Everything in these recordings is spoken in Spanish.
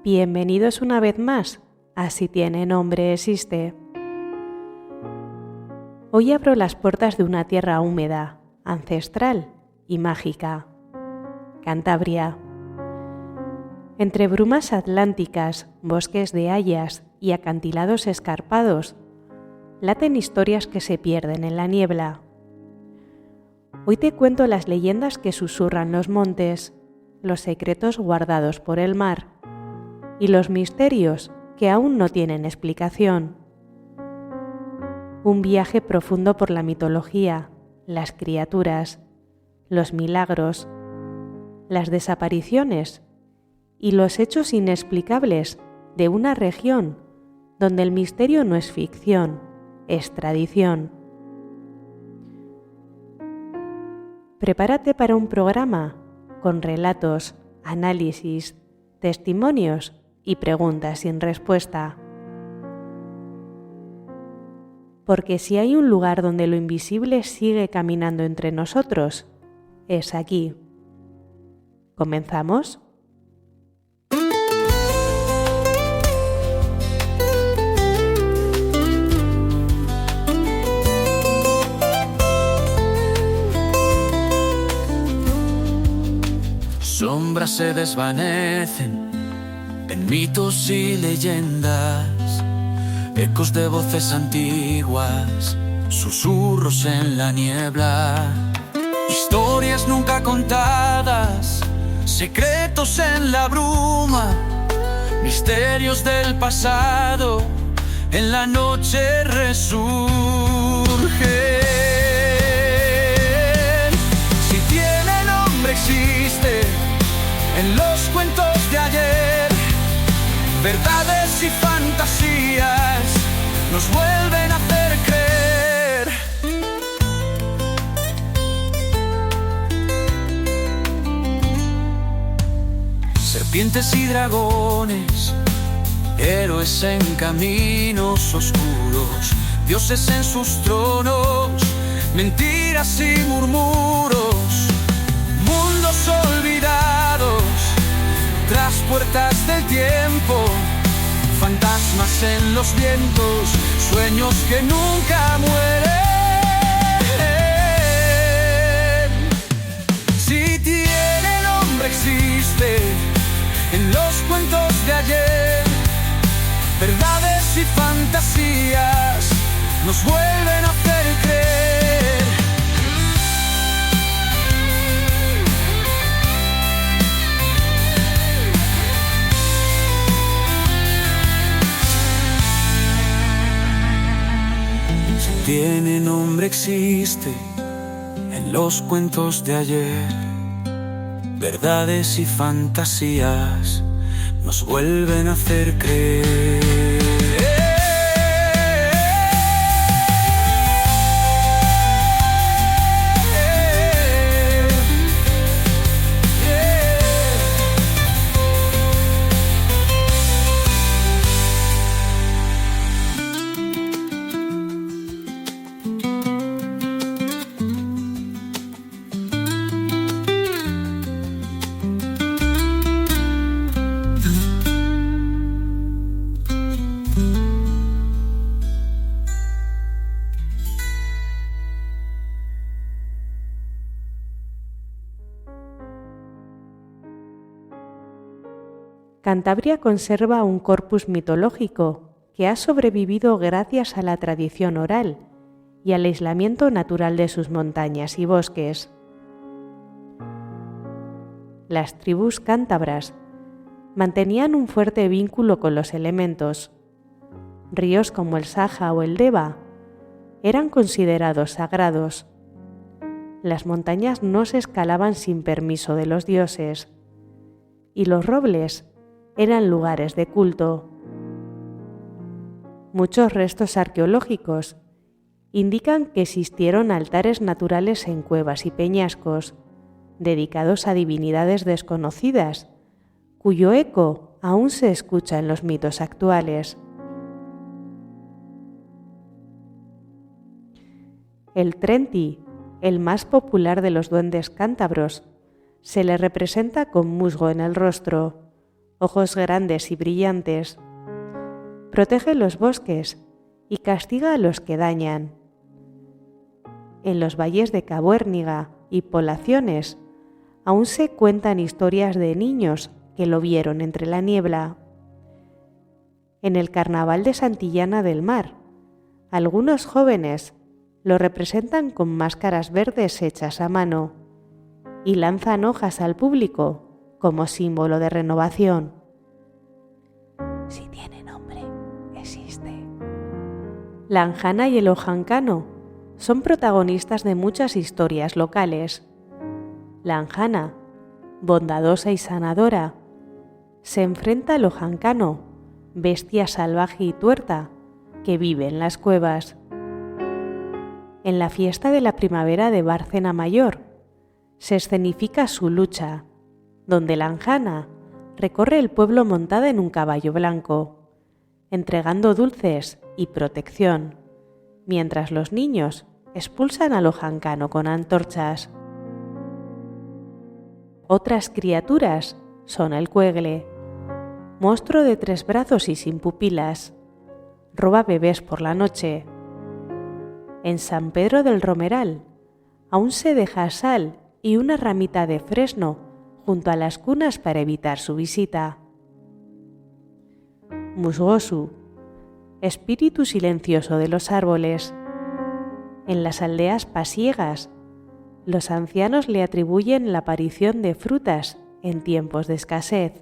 Bienvenidos una vez más a Si tiene nombre existe. Hoy abro las puertas de una tierra húmeda, ancestral y mágica. Cantabria. Entre brumas atlánticas, bosques de hayas y acantilados escarpados, laten historias que se pierden en la niebla. Hoy te cuento las leyendas que susurran los montes, los secretos guardados por el mar y los misterios que aún no tienen explicación. Un viaje profundo por la mitología, las criaturas, los milagros, las desapariciones y los hechos inexplicables de una región donde el misterio no es ficción, es tradición. Prepárate para un programa con relatos, análisis, testimonios y preguntas sin respuesta. Porque si hay un lugar donde lo invisible sigue caminando entre nosotros, es aquí. ¿Comenzamos? Sombras se desvanecen en mitos y leyendas, ecos de voces antiguas, susurros en la niebla, historias nunca contadas, secretos en la bruma, misterios del pasado, en la noche resurgen. Si tiene nombre existe en los cuentos de ayer, verdades y fantasías nos vuelven a hacer creer. Serpientes y dragones, héroes en caminos oscuros, dioses en sus tronos, mentiras y murmuros, mundos olvidados tras puertas del tiempo, fantasmas en los vientos, sueños que nunca mueren. Si tiene nombre existe en los cuentos de ayer, verdades y fantasías nos vuelven a hacer creer. Tiene nombre existe en los cuentos de ayer, verdades y fantasías nos vuelven a hacer creer. Cantabria conserva un corpus mitológico que ha sobrevivido gracias a la tradición oral y al aislamiento natural de sus montañas y bosques. Las tribus cántabras mantenían un fuerte vínculo con los elementos. Ríos como el Saja o el Deva eran considerados sagrados. Las montañas no se escalaban sin permiso de los dioses, y los robles eran lugares de culto. Muchos restos arqueológicos indican que existieron altares naturales en cuevas y peñascos, dedicados a divinidades desconocidas, cuyo eco aún se escucha en los mitos actuales. El Trenti, el más popular de los duendes cántabros, se le representa con musgo en el rostro, ojos grandes y brillantes. Protege los bosques y castiga a los que dañan. En los valles de Cabuérniga y Poblaciones aún se cuentan historias de niños que lo vieron entre la niebla. En el carnaval de Santillana del Mar, algunos jóvenes lo representan con máscaras verdes hechas a mano y lanzan hojas al público como símbolo de renovación. Si tiene nombre, existe. La anjana y el ojancano son protagonistas de muchas historias locales. La anjana, bondadosa y sanadora, se enfrenta al ojancano, bestia salvaje y tuerta, que vive en las cuevas. En la fiesta de la primavera de Bárcena Mayor se escenifica su lucha, donde la anjana recorre el pueblo montada en un caballo blanco, entregando dulces y protección, mientras los niños expulsan al ojancano con antorchas. Otras criaturas son el cuegle, monstruo de 3 brazos y sin pupilas. Roba bebés por la noche. En San Pedro del Romeral aún se deja sal y una ramita de fresno junto a las cunas para evitar su visita. Musgosu, espíritu silencioso de los árboles. En las aldeas pasiegas, los ancianos le atribuyen la aparición de frutas en tiempos de escasez.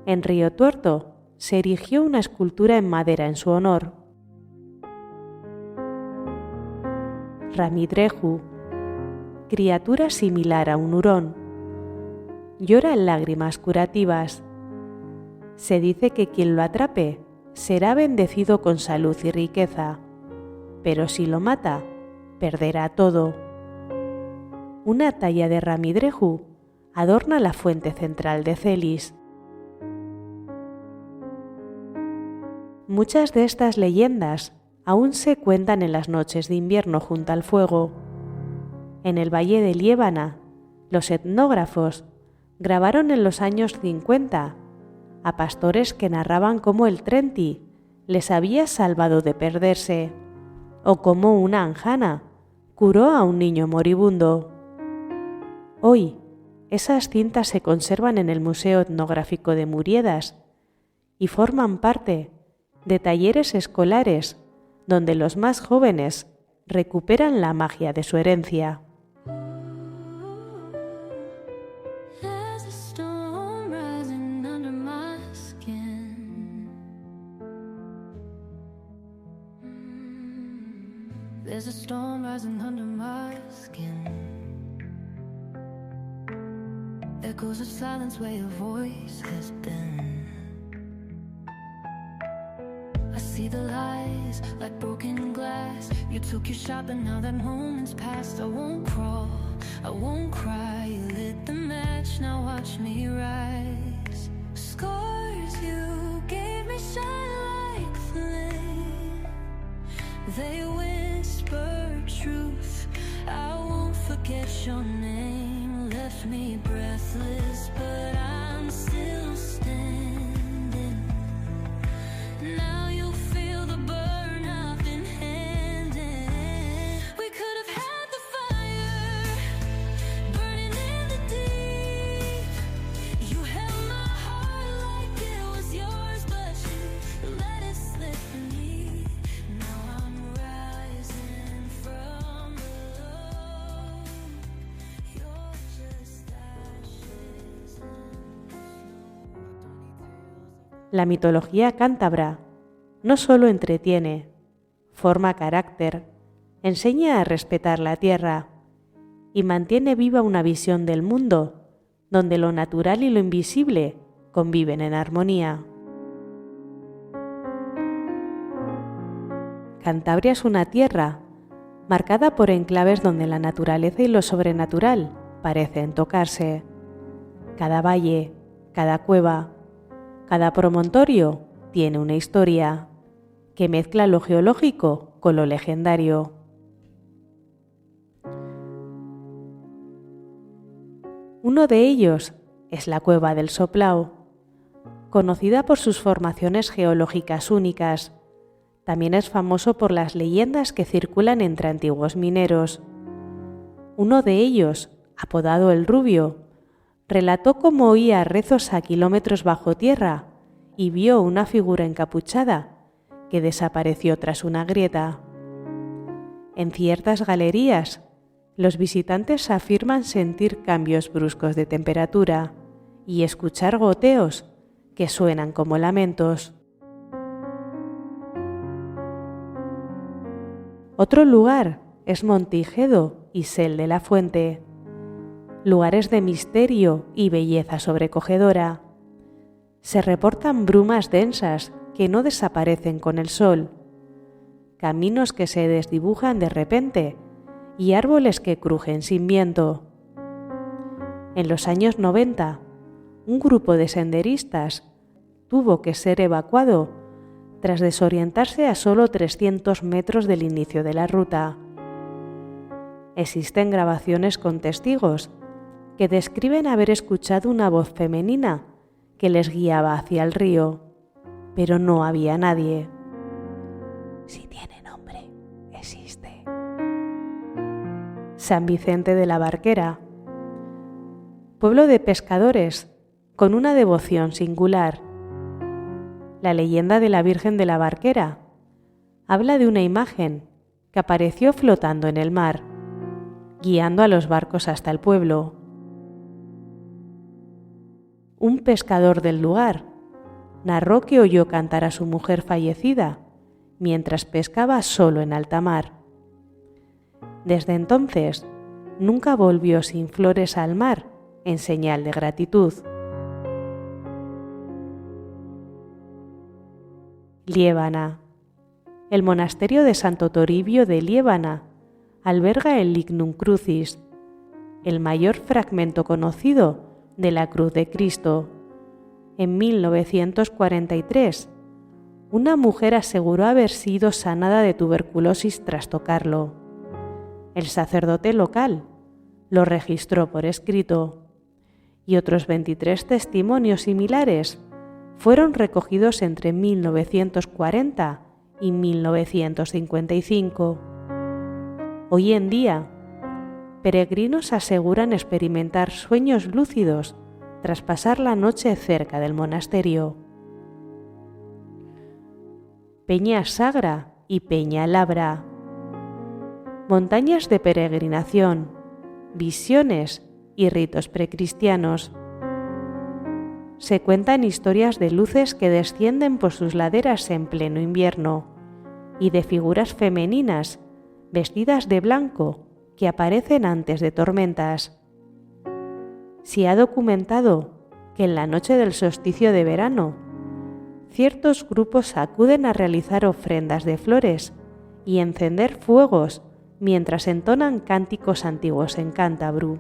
En Río Tuerto se erigió una escultura en madera en su honor. Ramidreju, criatura similar a un hurón, llora en lágrimas curativas. Se dice que quien lo atrape será bendecido con salud y riqueza, pero si lo mata, perderá todo. Una talla de Ramidreju adorna la fuente central de Celis. Muchas de estas leyendas aún se cuentan en las noches de invierno junto al fuego. En el valle de Liébana, los etnógrafos grabaron en los años 50 a pastores que narraban cómo el Trenti les había salvado de perderse, o cómo una anjana curó a un niño moribundo. Hoy, esas cintas se conservan en el Museo Etnográfico de Muriedas y forman parte de talleres escolares donde los más jóvenes recuperan la magia de su herencia. There's a storm rising under my skin. Echoes of silence where your voice has been. I see the lies like broken glass. You took your shot but now that moment's past. I won't crawl, I won't cry. You lit the match, now watch me rise. Scars you gave me shine like flame. They whisper truth, I won't forget your name. Left me breathless, but I'm still standing. Now you'll feel the burn I've been handing. We could have had the fire burning in the deep. You held my heart like it was yours, but you let it slip from me. Now I'm rising from below. You're just ashes and snow. La mitología cántabra no solo entretiene, forma carácter, enseña a respetar la tierra y mantiene viva una visión del mundo donde lo natural y lo invisible conviven en armonía. Cantabria es una tierra marcada por enclaves donde la naturaleza y lo sobrenatural parecen tocarse. Cada valle, cada cueva, cada promontorio tiene una historia que mezcla lo geológico con lo legendario. Uno de ellos es la Cueva del Soplao, conocida por sus formaciones geológicas únicas. También es famoso por las leyendas que circulan entre antiguos mineros. Uno de ellos, apodado el Rubio, relató cómo oía rezos a kilómetros bajo tierra y vio una figura encapuchada que desapareció tras una grieta. En ciertas galerías, los visitantes afirman sentir cambios bruscos de temperatura y escuchar goteos que suenan como lamentos. Otro lugar es Montijedo y Sel de la Fuente, lugares de misterio y belleza sobrecogedora. Se reportan brumas densas que no desaparecen con el sol, caminos que se desdibujan de repente y árboles que crujen sin viento. En los años 90, un grupo de senderistas tuvo que ser evacuado tras desorientarse a solo 300 metros del inicio de la ruta. Existen grabaciones con testigos que describen haber escuchado una voz femenina que les guiaba hacia el río, pero no había nadie. Si tiene nombre, existe. San Vicente de la Barquera, pueblo de pescadores con una devoción singular. La leyenda de la Virgen de la Barquera habla de una imagen que apareció flotando en el mar, guiando a los barcos hasta el pueblo. Un pescador del lugar narró que oyó cantar a su mujer fallecida mientras pescaba solo en alta mar. Desde entonces, nunca volvió sin flores al mar en señal de gratitud. Liébana. El monasterio de Santo Toribio de Liébana alberga el Lignum Crucis, el mayor fragmento conocido de la cruz de Cristo. En 1943, una mujer aseguró haber sido sanada de tuberculosis tras tocarlo. El sacerdote local lo registró por escrito y otros 23 testimonios similares fueron recogidos entre 1940 y 1955. Hoy en día, peregrinos aseguran experimentar sueños lúcidos tras pasar la noche cerca del monasterio. Peña Sagra y Peña Labra. Montañas de peregrinación, visiones y ritos precristianos. Se cuentan historias de luces que descienden por sus laderas en pleno invierno y de figuras femeninas vestidas de blanco que aparecen antes de tormentas. Se ha documentado que en la noche del solsticio de verano, ciertos grupos acuden a realizar ofrendas de flores y encender fuegos mientras entonan cánticos antiguos en cántabro.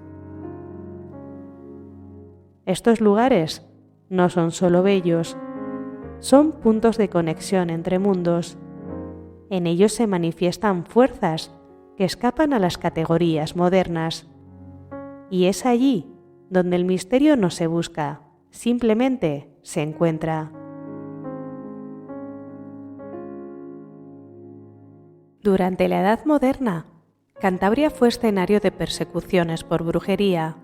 Estos lugares no son solo bellos, son puntos de conexión entre mundos. En ellos se manifiestan fuerzas que escapan a las categorías modernas. Y es allí donde el misterio no se busca, simplemente se encuentra. Durante la Edad Moderna, Cantabria fue escenario de persecuciones por brujería,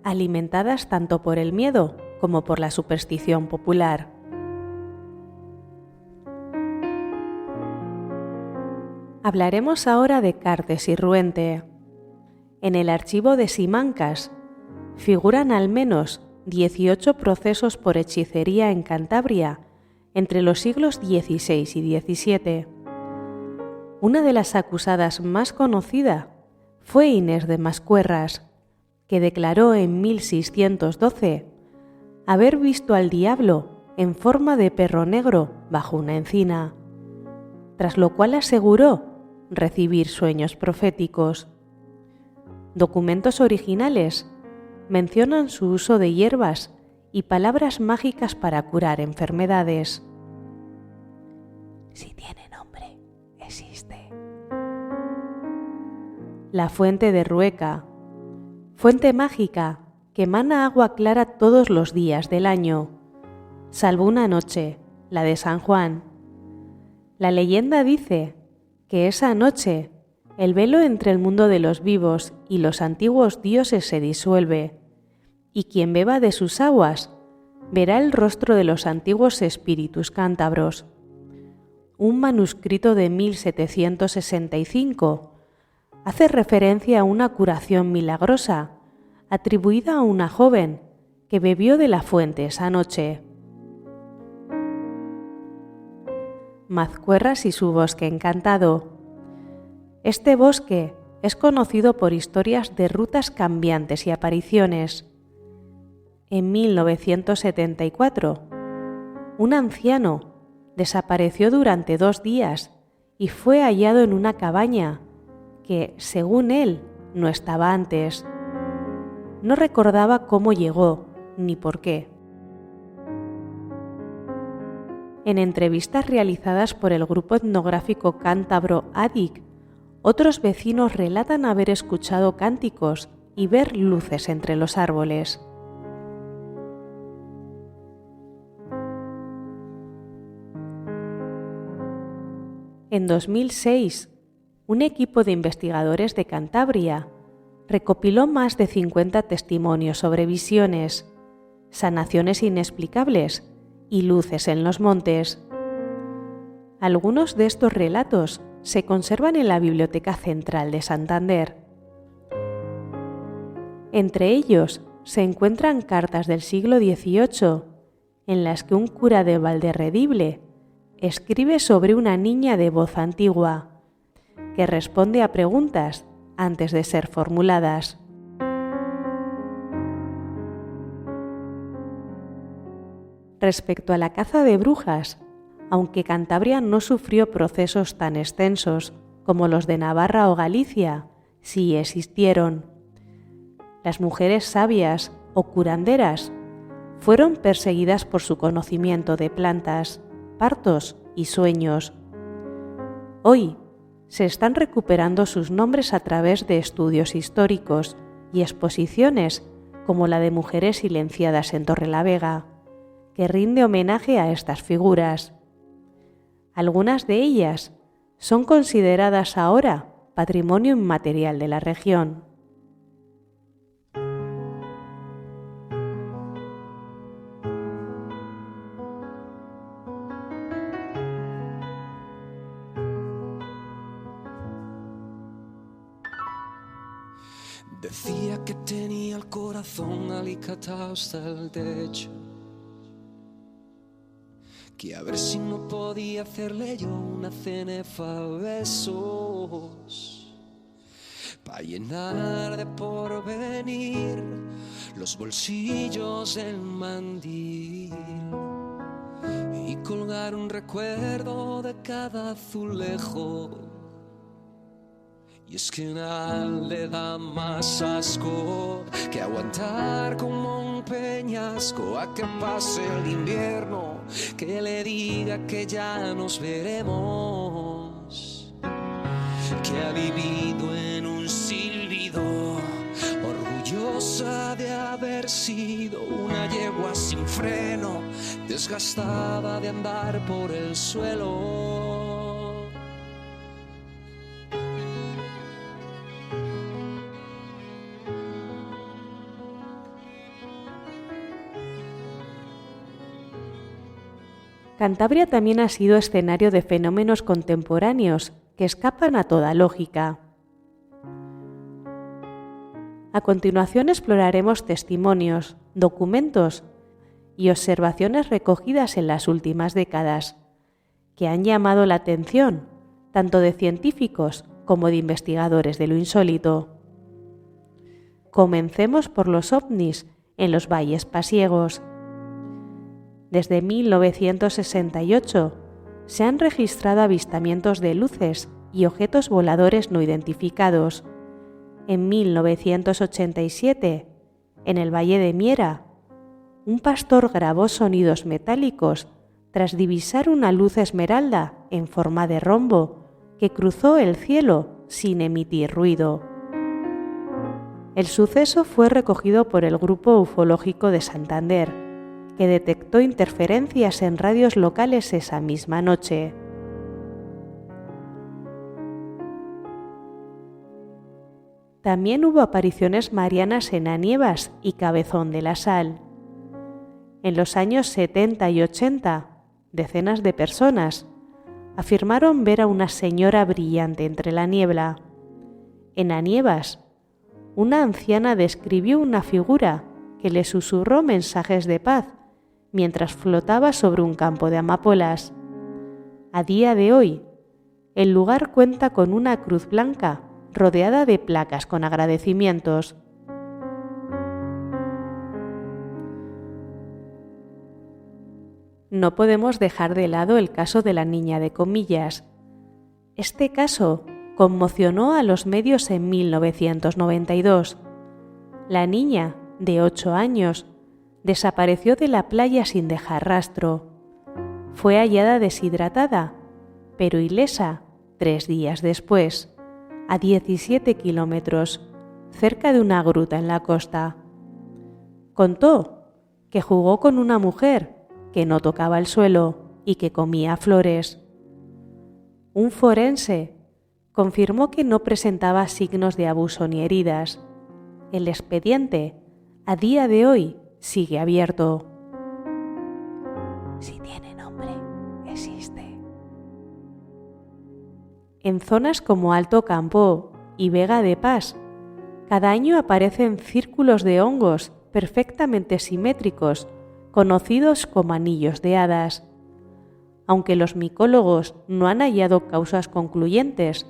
alimentadas tanto por el miedo como por la superstición popular. Hablaremos ahora de Cartes y Ruente. En el archivo de Simancas figuran al menos 18 procesos por hechicería en Cantabria entre los siglos XVI y XVII. Una de las acusadas más conocida fue Inés de Mascuerras, que declaró en 1612 haber visto al diablo en forma de perro negro bajo una encina, tras lo cual aseguró recibir sueños proféticos. Documentos originales mencionan su uso de hierbas y palabras mágicas para curar enfermedades. Si tiene nombre, existe. La fuente de Rueca, fuente mágica que emana agua clara todos los días del año, salvo una noche, la de San Juan. La leyenda dice que esa noche el velo entre el mundo de los vivos y los antiguos dioses se disuelve, y quien beba de sus aguas verá el rostro de los antiguos espíritus cántabros. Un manuscrito de 1765 hace referencia a una curación milagrosa atribuida a una joven que bebió de la fuente esa noche. Mazcuerras y su bosque encantado. Este bosque es conocido por historias de rutas cambiantes y apariciones. En 1974, un anciano desapareció durante 2 días y fue hallado en una cabaña que, según él, no estaba antes. No recordaba cómo llegó ni por qué. En entrevistas realizadas por el grupo etnográfico cántabro ADIC, otros vecinos relatan haber escuchado cánticos y ver luces entre los árboles. En 2006, un equipo de investigadores de Cantabria recopiló más de 50 testimonios sobre visiones, sanaciones inexplicables y luces en los montes. Algunos de estos relatos se conservan en la Biblioteca Central de Santander. Entre ellos se encuentran cartas del siglo XVIII en las que un cura de Valderredible escribe sobre una niña de voz antigua que responde a preguntas antes de ser formuladas. Respecto a la caza de brujas, aunque Cantabria no sufrió procesos tan extensos como los de Navarra o Galicia, sí existieron. Las mujeres sabias o curanderas fueron perseguidas por su conocimiento de plantas, partos y sueños. Hoy se están recuperando sus nombres a través de estudios históricos y exposiciones como la de Mujeres silenciadas en Torrelavega, que rinde homenaje a estas figuras. Algunas de ellas son consideradas ahora patrimonio inmaterial de la región. Decía que tenía el corazón alicatado hasta el techo, que a ver si no podía hacerle yo una cenefa a besos, pa' llenar de porvenir los bolsillos del mandil y colgar un recuerdo de cada azulejo. Y es que nada le da más asco que aguantar como un peñasco a que pase el invierno, que le diga que ya nos veremos, que ha vivido en un silbido, orgullosa de haber sido una yegua sin freno, desgastada de andar por el suelo. Cantabria también ha sido escenario de fenómenos contemporáneos que escapan a toda lógica. A continuación exploraremos testimonios, documentos y observaciones recogidas en las últimas décadas, que han llamado la atención tanto de científicos como de investigadores de lo insólito. Comencemos por los ovnis en los valles pasiegos. Desde 1968 se han registrado avistamientos de luces y objetos voladores no identificados. En 1987, en el Valle de Miera, un pastor grabó sonidos metálicos tras divisar una luz esmeralda en forma de rombo que cruzó el cielo sin emitir ruido. El suceso fue recogido por el Grupo Ufológico de Santander, que detectó interferencias en radios locales esa misma noche. También hubo apariciones marianas en Anievas y Cabezón de la Sal. En los años 70 y 80, decenas de personas afirmaron ver a una señora brillante entre la niebla. En Anievas, una anciana describió una figura que le susurró mensajes de paz mientras flotaba sobre un campo de amapolas. A día de hoy, el lugar cuenta con una cruz blanca rodeada de placas con agradecimientos. No podemos dejar de lado el caso de la niña de Comillas. Este caso conmocionó a los medios en 1992. La niña, de 8 años, desapareció de la playa sin dejar rastro. Fue hallada deshidratada, pero ilesa 3 días después, a 17 kilómetros, cerca de una gruta en la costa. Contó que jugó con una mujer que no tocaba el suelo y que comía flores. Un forense confirmó que no presentaba signos de abuso ni heridas. El expediente, a día de hoy, sigue abierto. Si tiene nombre, existe. En zonas como Alto Campo y Vega de Pas, cada año aparecen círculos de hongos perfectamente simétricos, conocidos como anillos de hadas. Aunque los micólogos no han hallado causas concluyentes,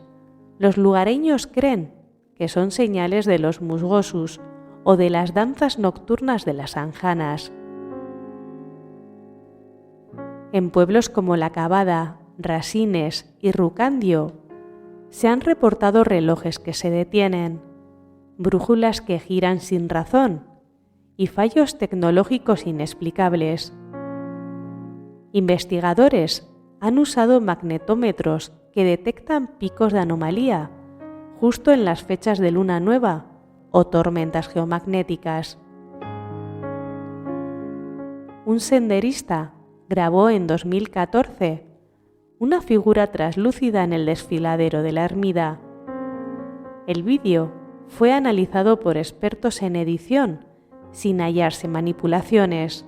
los lugareños creen que son señales de los musgosus o de las danzas nocturnas de las anjanas. En pueblos como La Cavada, Rasines y Rucandio se han reportado relojes que se detienen, brújulas que giran sin razón y fallos tecnológicos inexplicables. Investigadores han usado magnetómetros que detectan picos de anomalía justo en las fechas de luna nueva o tormentas geomagnéticas. Un senderista grabó en 2014 una figura traslúcida en el desfiladero de la Ermida. El vídeo fue analizado por expertos en edición sin hallarse manipulaciones.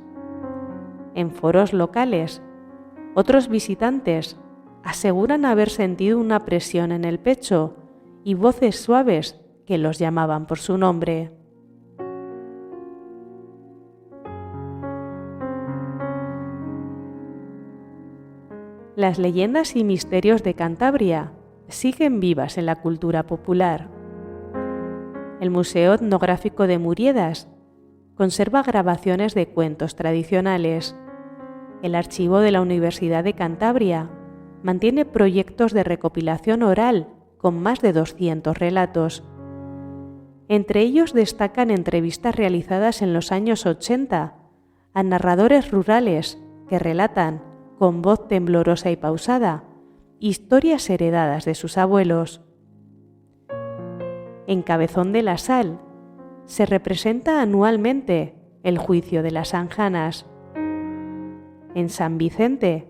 En foros locales, otros visitantes aseguran haber sentido una presión en el pecho y voces suaves que los llamaban por su nombre. Las leyendas y misterios de Cantabria siguen vivas en la cultura popular. El Museo Etnográfico de Muriedas conserva grabaciones de cuentos tradicionales. El archivo de la Universidad de Cantabria mantiene proyectos de recopilación oral con más de 200 relatos. Entre ellos destacan entrevistas realizadas en los años 80 a narradores rurales que relatan, con voz temblorosa y pausada, historias heredadas de sus abuelos. En Cabezón de la Sal se representa anualmente el juicio de las anjanas. En San Vicente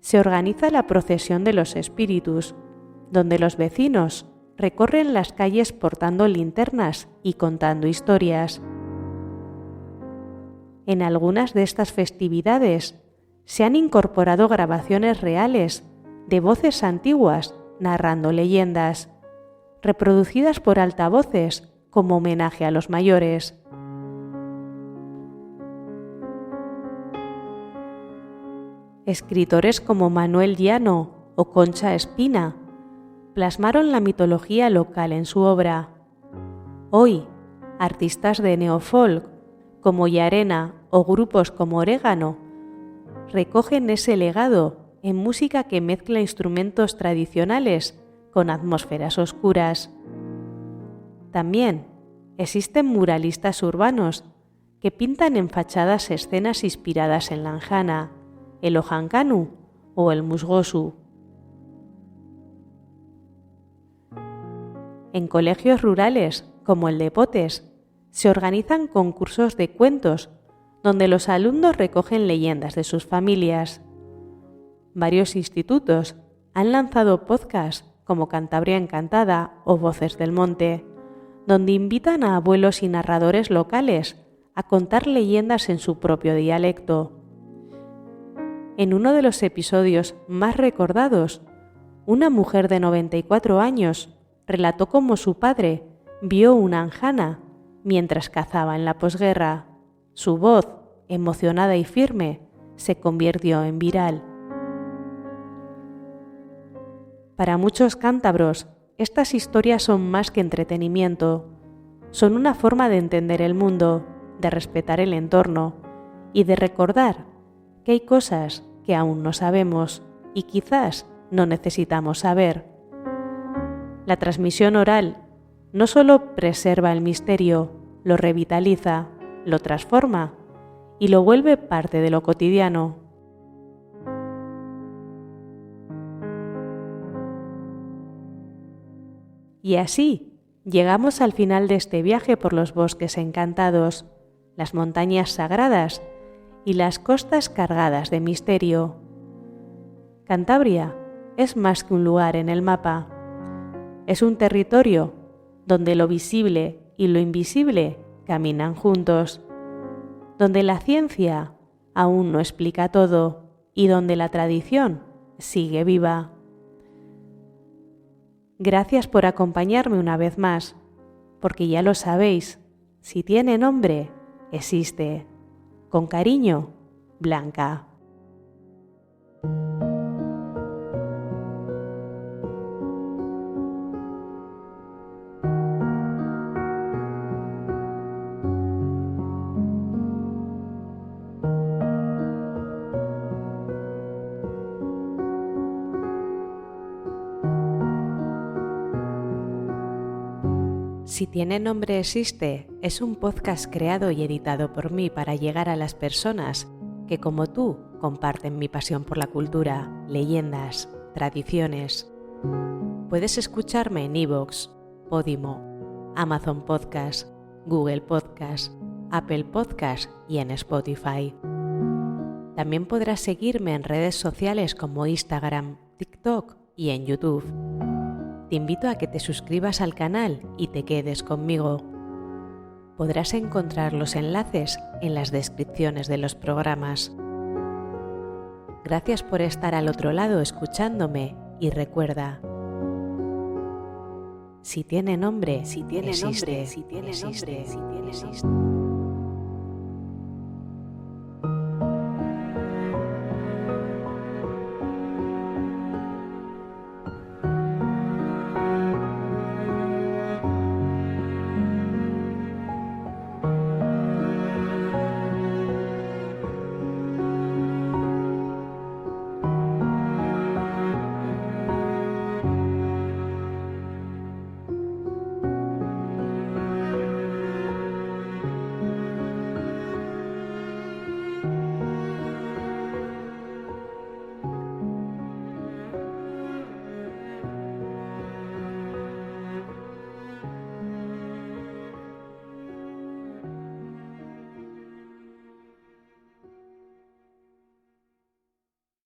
se organiza la procesión de los espíritus, donde los vecinos recorren las calles portando linternas y contando historias. En algunas de estas festividades se han incorporado grabaciones reales de voces antiguas narrando leyendas, reproducidas por altavoces como homenaje a los mayores. Escritores como Manuel Llano o Concha Espina plasmaron la mitología local en su obra. Hoy, artistas de neofolk como Yarena o grupos como Orégano recogen ese legado en música que mezcla instrumentos tradicionales con atmósferas oscuras. También existen muralistas urbanos que pintan en fachadas escenas inspiradas en la anjana, el ojancanu o el musgosu. En colegios rurales como el de Potes, se organizan concursos de cuentos donde los alumnos recogen leyendas de sus familias. Varios institutos han lanzado podcasts como Cantabria Encantada o Voces del Monte, donde invitan a abuelos y narradores locales a contar leyendas en su propio dialecto. En uno de los episodios más recordados, una mujer de 94 años relató cómo su padre vio una anjana mientras cazaba en la posguerra. Su voz, emocionada y firme, se convirtió en viral. Para muchos cántabros, estas historias son más que entretenimiento. Son una forma de entender el mundo, de respetar el entorno y de recordar que hay cosas que aún no sabemos y quizás no necesitamos saber. La transmisión oral no solo preserva el misterio, lo revitaliza, lo transforma y lo vuelve parte de lo cotidiano. Y así llegamos al final de este viaje por los bosques encantados, las montañas sagradas y las costas cargadas de misterio. Cantabria es más que un lugar en el mapa. Es un territorio donde lo visible y lo invisible caminan juntos, donde la ciencia aún no explica todo y donde la tradición sigue viva. Gracias por acompañarme una vez más, porque ya lo sabéis, si tiene nombre, existe. Con cariño, Blanca. Si tiene nombre existe es un podcast creado y editado por mí para llegar a las personas que como tú comparten mi pasión por la cultura, leyendas, tradiciones. Puedes escucharme en iVoox, Podimo, Amazon Podcast, Google Podcast, Apple Podcast y en Spotify. También podrás seguirme en redes sociales como Instagram, TikTok y en YouTube. Te invito a que te suscribas al canal y te quedes conmigo. Podrás encontrar los enlaces en las descripciones de los programas. Gracias por estar al otro lado escuchándome y recuerda, si tiene nombre, existe.